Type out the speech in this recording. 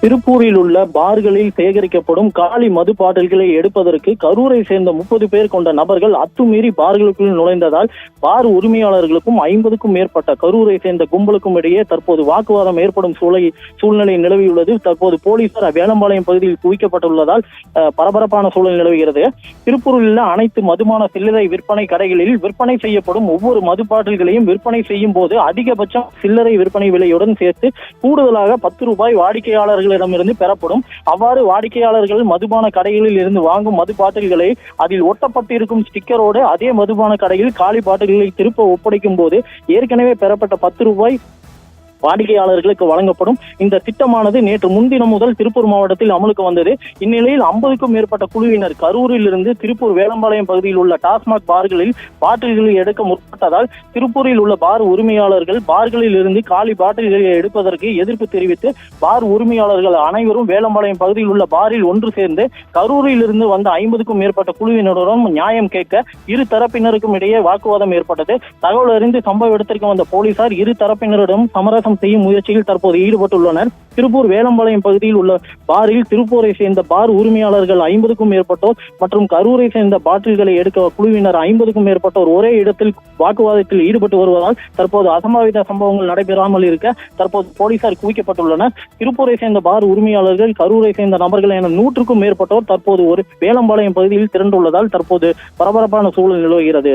திருப்பூரில் உள்ள பார்களில் சேகரிக்கப்படும் காலி மது பாட்டில்களை எடுப்பதற்கு கரூரை சேர்ந்த 30 பேர் கொண்ட நபர்கள் அத்துமீறி பார்களுக்குள் நுழைந்ததால் பார் உரிமையாளர்களுக்கும் 50க்கும் மேற்பட்ட கரூரை சேர்ந்த கும்பலுக்கும் இடையே தற்போது வாக்குவாதம் ஏற்படும் சூழ்நிலை நிலவியுள்ளது. தற்போது போலீசார் வேலம்பாளையம் பகுதியில் குவிக்கப்பட்டுள்ளதால் பரபரப்பான சூழல் நிலவுகிறது. திருப்பூரில் உள்ள அனைத்து மதுபான சில்லறை விற்பனை கடைகளில் விற்பனை செய்யப்படும் ஒவ்வொரு மது பாட்டில்களையும் விற்பனை செய்யும் போது அதிகபட்சம் சில்லறை விற்பனை விலையுடன் சேர்த்து கூடுதலாக 10 ரூபாய் வாடிக்கையாளர்களிடமிருந்து பெறப்படும். அவ்வாறு வாடிக்கையாளர்கள் மதுபான கடைகளில் இருந்து வாங்கும் மது பாட்டில்களை அதில் ஒட்டப்பட்டிருக்கும் ஸ்டிக்கரோடு அதே மதுபான கடையில் காலி பாட்டில்களை திருப்ப ஒப்படைக்கும் போது ஏற்கனவே பெறப்பட்ட 10 ரூபாய் வாடிக்கையாளர்களுக்கு வழங்கப்படும். இந்த திட்டமானது நேற்று முன்தினம் முதல் திருப்பூர் மாவட்டத்தில் அமலுக்கு வந்தது. இந்நிலையில் 50க்கும் மேற்பட்ட குழுவினர் கரூரில் இருந்து திருப்பூர் வேலம்பாளையம் பகுதியில் உள்ள டாஸ்மாக் பார்களில் பாட்டில்களை எடுக்க முற்பட்டதால் திருப்பூரில் உள்ள பார் உரிமையாளர்கள் பார்களில் இருந்து காலி பாட்டில்களை எடுப்பதற்கு எதிர்ப்பு தெரிவித்து பார் உரிமையாளர்கள் அனைவரும் வேலம்பாளையம் பகுதியில் உள்ள பாரில் ஒன்று சேர்ந்து கரூரில் இருந்து வந்த 50க்கும் மேற்பட்ட குழுவினருடன் நியாயம் கேட்க இரு தரப்பினருக்கும் இடையே வாக்குவாதம் ஏற்பட்டது. தகவல் அறிந்து சம்பவ இடத்திற்கு வந்த போலீசார் இரு தரப்பினரிடம் சமரசம் செய்யும் முயற்சியில் தற்போது ஈடுபட்டுள்ளனர். திருப்பூர் வேலம்பாளையம் பகுதியில் உள்ள பாரில் திருப்பூரை சேர்ந்த பார் உரிமையாளர்கள் 50க்கும் மேற்பட்டோர் மற்றும் கரூரை சேர்ந்த பாட்டில்களை எடுக்க குழுவினர் 50க்கும் மேற்பட்டோர் ஒரே இடத்தில் வாக்குவாதத்தில் ஈடுபட்டு வருவதால் தற்போது அசம்பாவித சம்பவங்கள் நடைபெறாமல் இருக்க தற்போது போலீசார் குவிக்கப்பட்டுள்ளனர். திருப்பூரை சேர்ந்த பார் உரிமையாளர்கள் கரூரை சேர்ந்த நபர்கள் என 100க்கும் மேற்பட்டோர் தற்போது ஒரு வேலம்பாளையம் பகுதியில் திரண்டுள்ளதால் தற்போது பரபரப்பான சூழல் நிலவுகிறது.